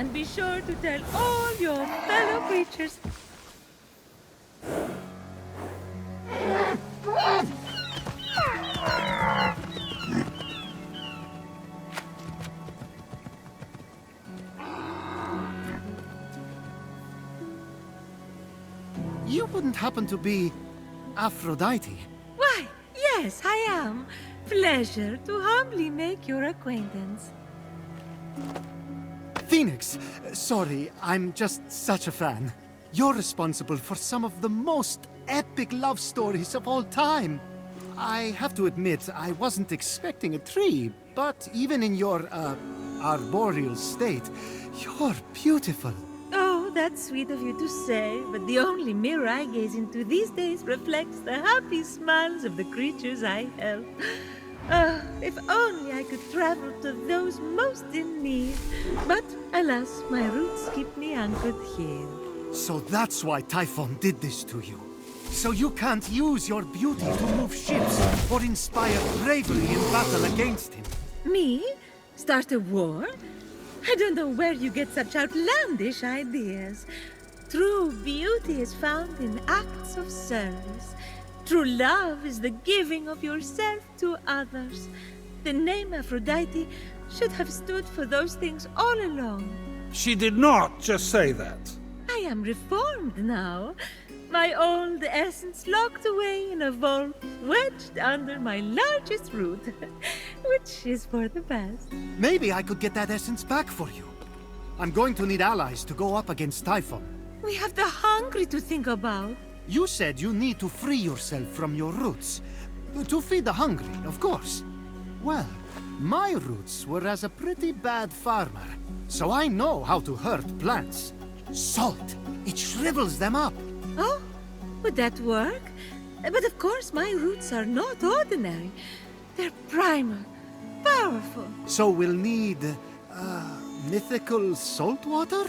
And be sure to tell all your fellow creatures. You wouldn't happen to be Aphrodite? Why, yes, I am. Pleasure to humbly make your acquaintance. Fenyx, sorry, I'm just such a fan. You're responsible for some of the most epic love stories of all time. I have to admit, I wasn't expecting a tree, but even in your, arboreal state, you're beautiful. Oh, that's sweet of you to say, but the only mirror I gaze into these days reflects the happy smiles of the creatures I help. If only I could travel to those most in need. But alas, my roots keep me anchored here. So that's why Typhon did this to you. So you can't use your beauty to move ships or inspire bravery in battle against him. Me? Start a war? I don't know where you get such outlandish ideas. True beauty is found in acts of service. True love is the giving of yourself to others. The name Aphrodite should have stood for those things all along. She did not just say that. I am reformed now. My old essence locked away in a vault, wedged under my largest root, which is for the best. Maybe I could get that essence back for you. I'm going to need allies to go up against Typhon. We have the hungry to think about. You said you need to free yourself from your roots. To feed the hungry, of course. Well, my roots were as a pretty bad farmer, so I know how to hurt plants. Salt, it shrivels them up. Oh, would that work? But of course my roots are not ordinary. They're primal, powerful. So we'll need, mythical salt water?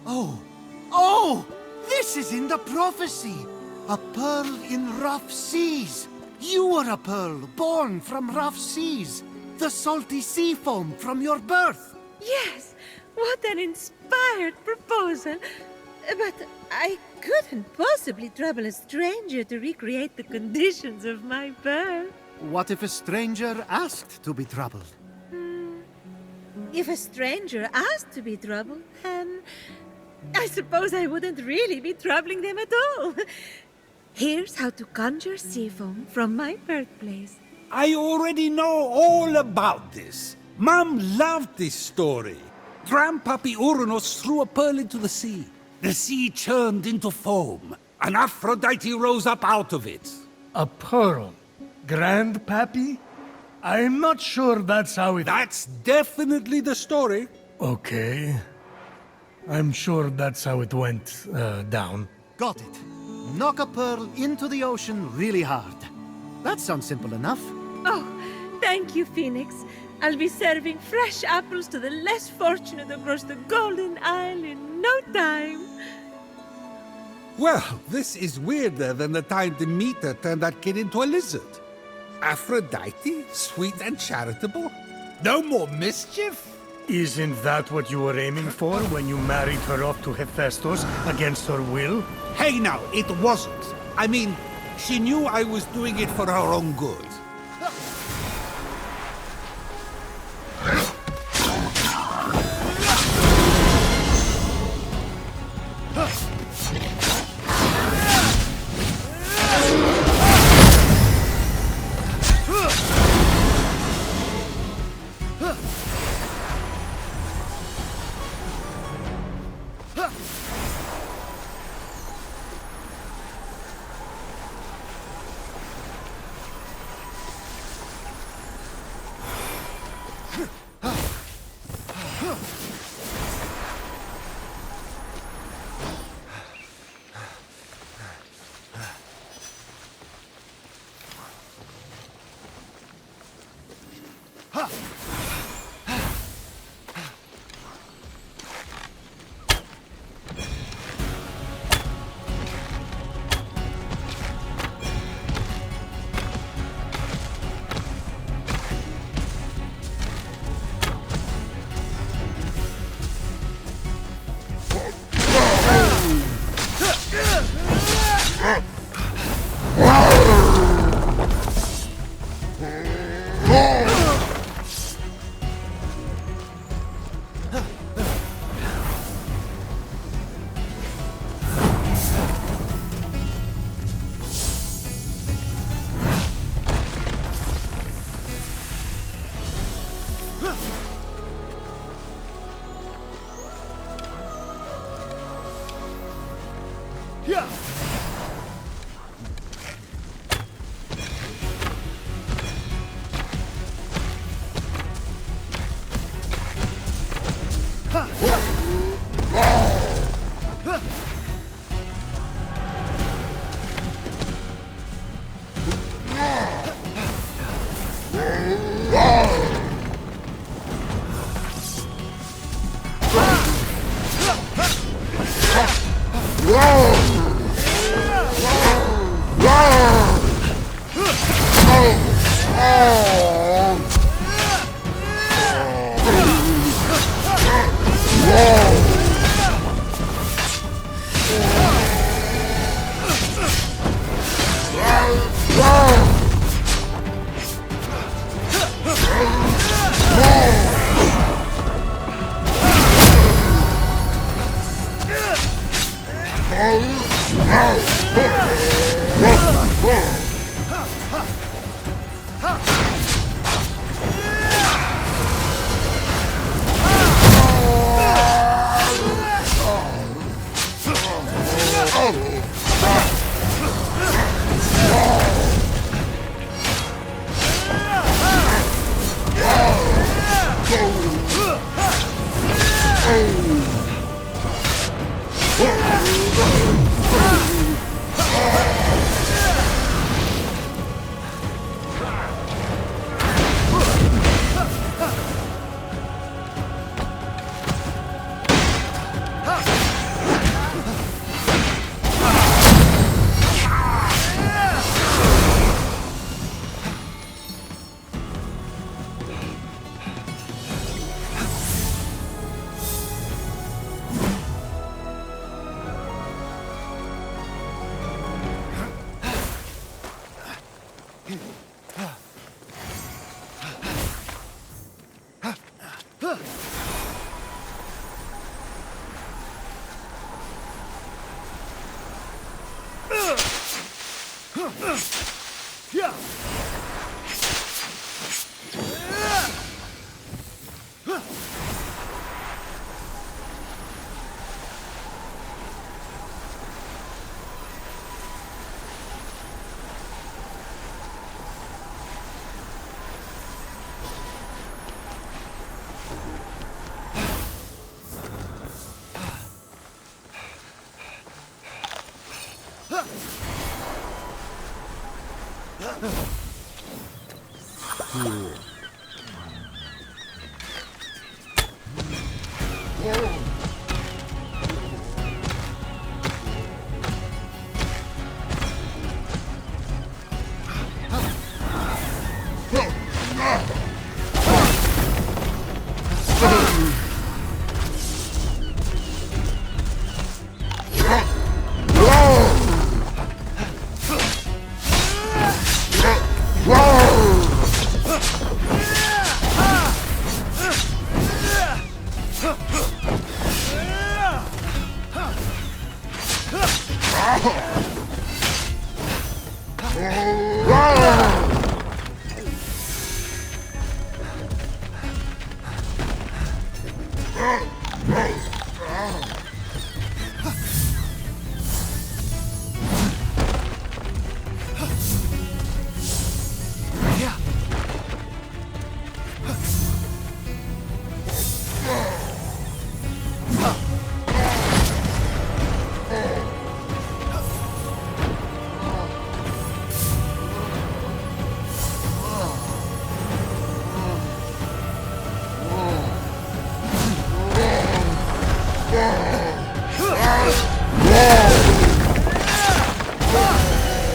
Oh! This is in the prophecy! A pearl in rough seas! You were a pearl born from rough seas! The salty sea foam from your birth! Yes, what an inspired proposal. But I couldn't possibly trouble a stranger to recreate the conditions of my birth. What if a stranger asked to be troubled? If a stranger asked to be troubled, then I suppose I wouldn't really be troubling them at all. Here's how to conjure sea foam from my birthplace. I already know all about this. Mom loved this story. Grandpappy Uranus threw a pearl into the sea. The sea churned into foam, and Aphrodite rose up out of it. A pearl? Grandpappy? I'm not sure that's how it... That's definitely the story. Okay. I'm sure that's how it went, down. Got it. Knock a pearl into the ocean really hard. That sounds simple enough. Oh, thank you, Phoenix. I'll be serving fresh apples to the less fortunate across the Golden Isle in no time. Well, this is weirder than the time Demeter turned that kid into a lizard. Aphrodite, sweet and charitable? No more mischief? Isn't that what you were aiming for when you married her off to Hephaestus against her will? Hey now, it wasn't. I mean, she knew I was doing it for her own good.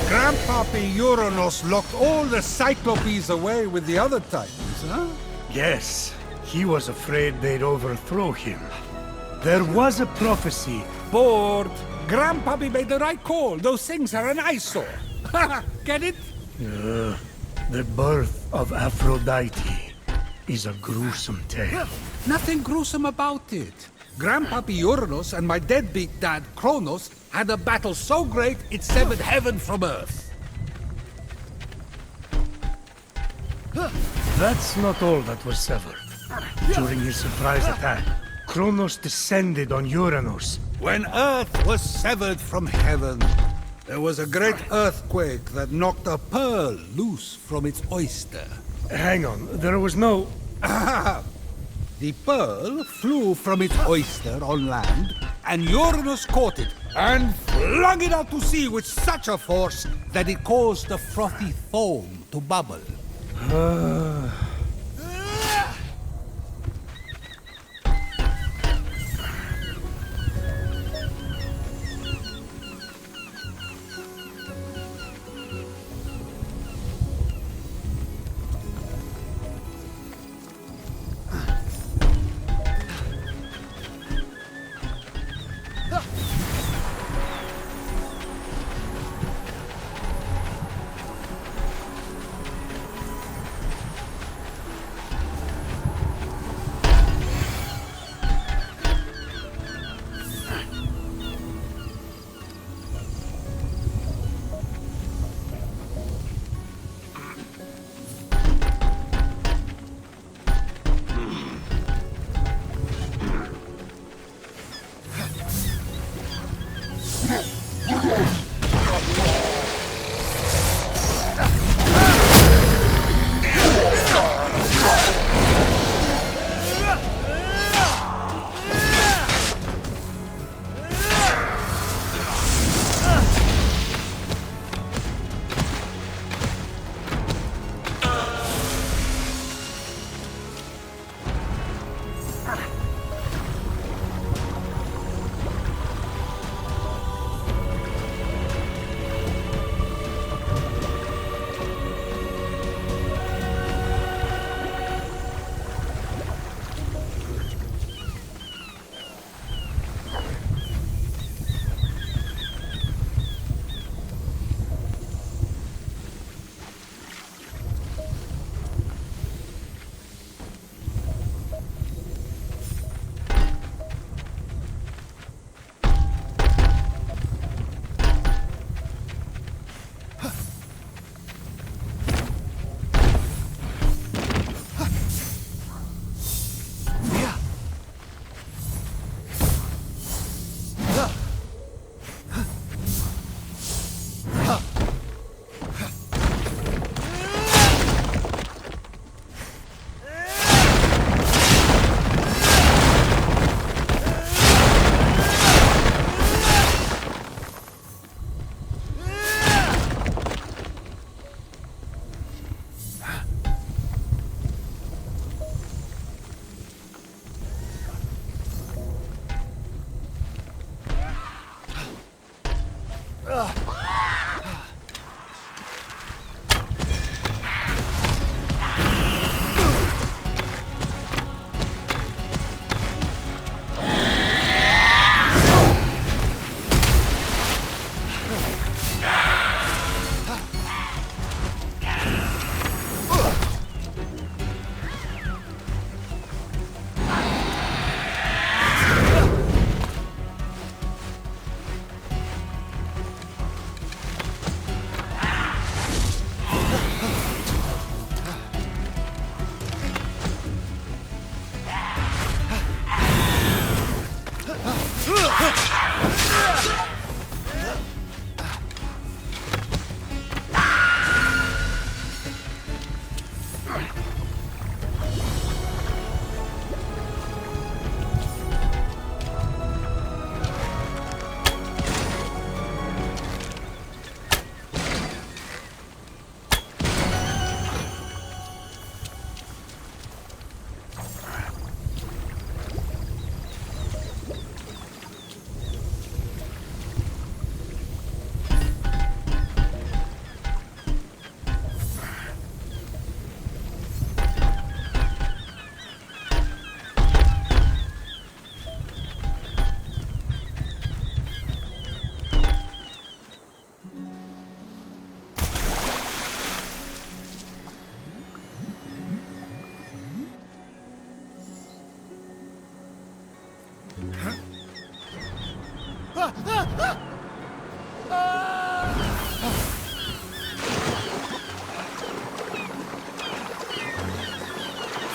Grandpappy Uranus locked all the Cyclopes away with the other Titans, huh? Yes, he was afraid they'd overthrow him. There was a prophecy. Bored. Grandpappy made the right call. Those things are an eyesore. Get it? The birth of Aphrodite is a gruesome tale. Nothing gruesome about it. Grandpappy Uranus and my deadbeat dad Kronos had a battle so great it severed heaven from earth. That's not all that was severed. During his surprise attack, Kronos descended on Uranus When Earth was severed from heaven, there was a great earthquake that knocked a pearl loose from its oyster. Hang on, there was no... The pearl flew from its oyster on land, and Uranus caught it and flung it out to sea with such a force that it caused the frothy foam to bubble.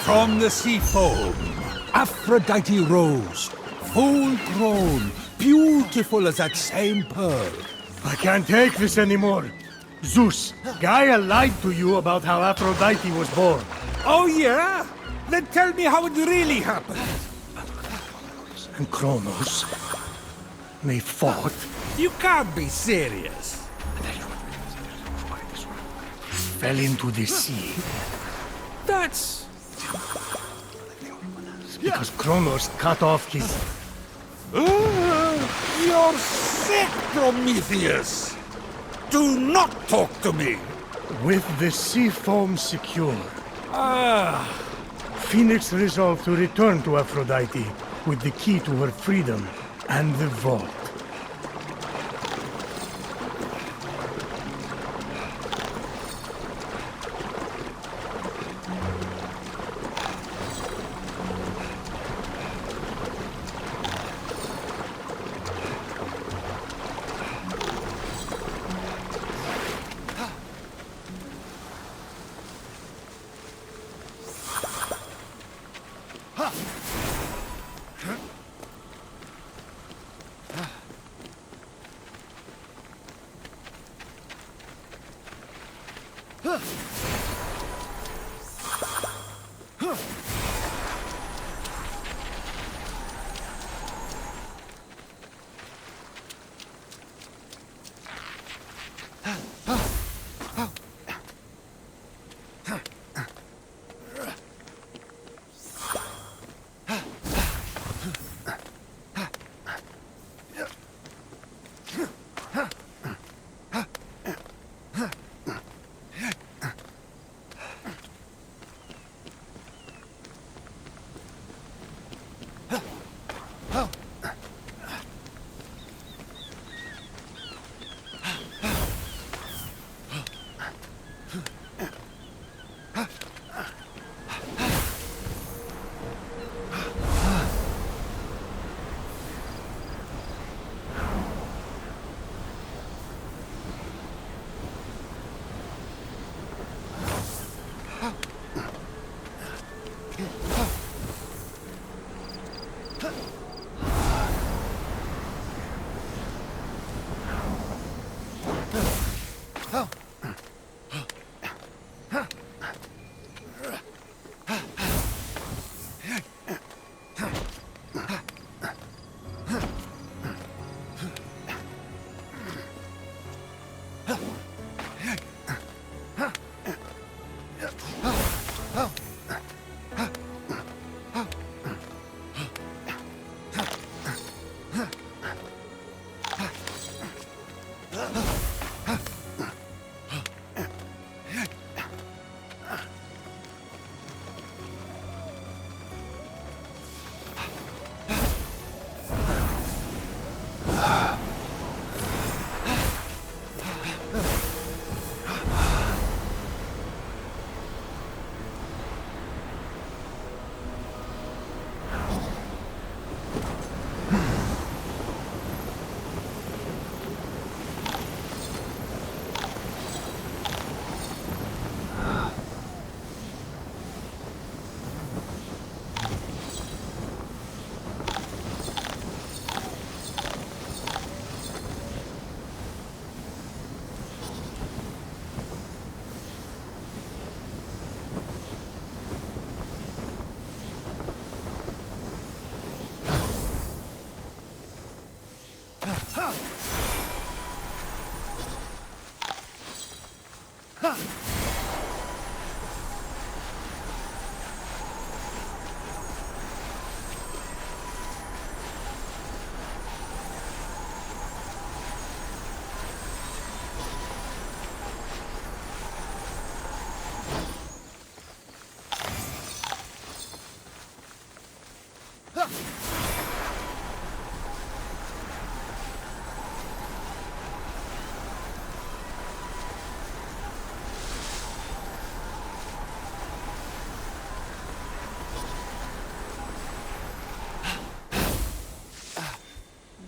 From the sea foam, Aphrodite rose, full-grown, beautiful as that same pearl. I can't take this anymore. Zeus, Gaia lied to you about how Aphrodite was born. Oh yeah? Then tell me how it really happened. And Kronos, they fought. You can't be serious. Fell into the sea. That's... Because Kronos cut off his... You're sick, Prometheus! Do not talk to me! With the sea foam secure, Fenyx resolved to return to Aphrodite with the key to her freedom and the vault.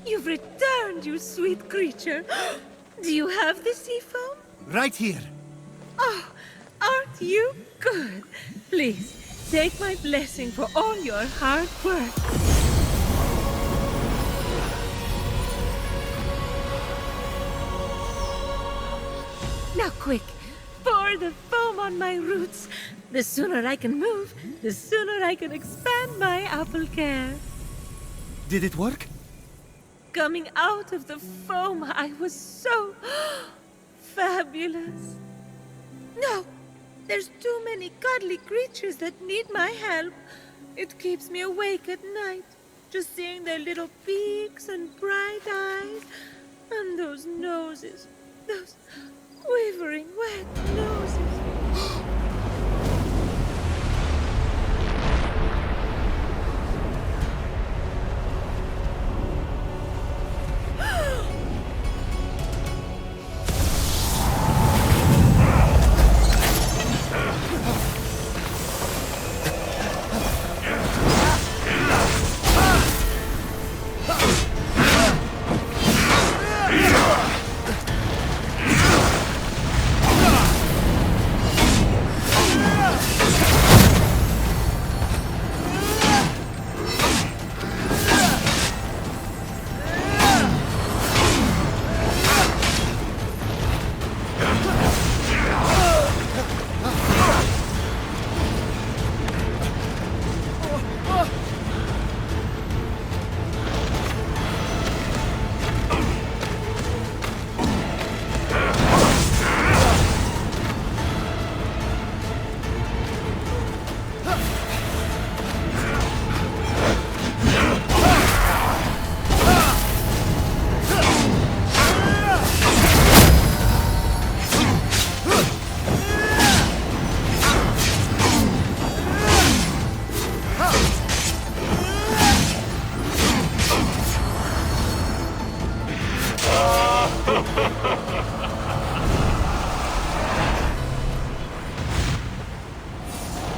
You've returned, you sweet creature. Do you have the sea foam? Right here. Oh, aren't you good? Please, take my blessing for all your hard work. Now quick, pour the foam on my roots. The sooner I can move, the sooner I can expand my apple care. Did it work? Coming out of the foam, I was so fabulous. No, there's too many cuddly creatures that need my help. It keeps me awake at night, just seeing their little beaks and bright eyes, and those noses, those quivering wet noses.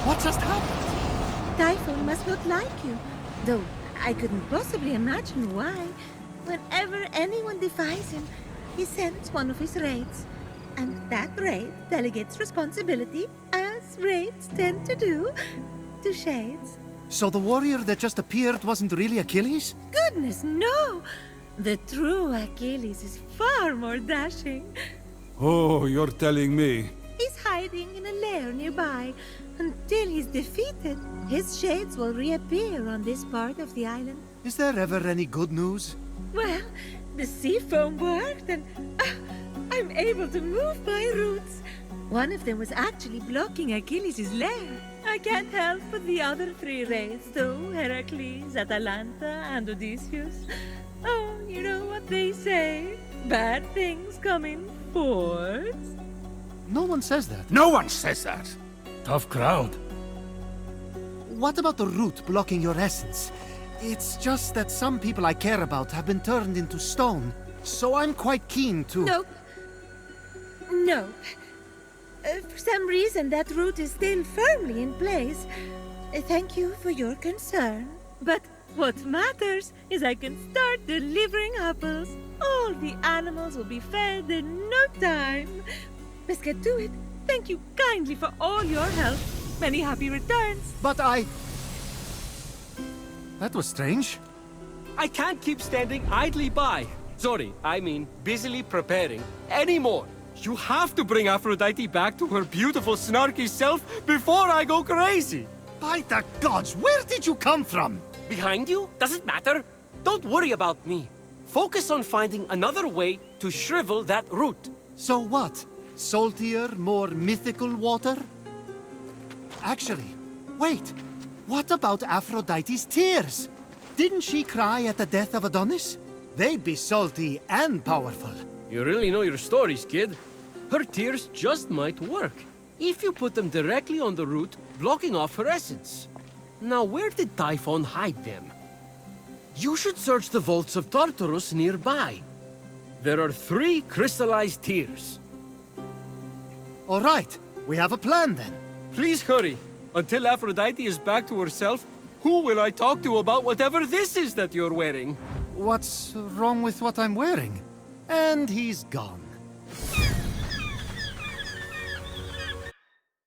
What just happened? Typhon must not like you, though I couldn't possibly imagine why. Whenever anyone defies him, he sends one of his raids. And that raid delegates responsibility, as raids tend to do, to Shades. So the warrior that just appeared wasn't really Achilles? Goodness, no! The true Achilles is far more dashing. Oh, you're telling me. He's hiding in a lair nearby. Until he's defeated, his shades will reappear on this part of the island. Is there ever any good news? Well, the sea foam worked and I'm able to move my roots. One of them was actually blocking Achilles' lair. I can't help but the other three raids, though, Heracles, Atalanta, and Odysseus. Oh, you know what they say. Bad things come in fours. No one says that. No one says that. Tough crowd. What about the root blocking your essence? It's just that some people I care about have been turned into stone, so I'm quite keen to... Nope. Nope. For some reason, that root is still firmly in place. Thank you for your concern. But what matters is I can start delivering apples. All the animals will be fed in no time. Let's get to it. Thank you kindly for all your help. Many happy returns. But That was strange. I can't keep standing idly by. Sorry, I mean busily preparing anymore. You have to bring Aphrodite back to her beautiful, snarky self before I go crazy. By the gods, where did you come from? Behind you? Doesn't matter. Don't worry about me. Focus on finding another way to shrivel that root. So what? Saltier, more mythical water? Actually, wait. What about Aphrodite's tears? Didn't she cry at the death of Adonis? They'd be salty and powerful. You really know your stories, kid. Her tears just might work. If you put them directly on the root, blocking off her essence. Now, where did Typhon hide them? You should search the vaults of Tartarus nearby. There are 3 crystallized tears. All right, we have a plan then. Please hurry. Until Aphrodite is back to herself, who will I talk to about whatever this is that you're wearing? What's wrong with what I'm wearing? And he's gone.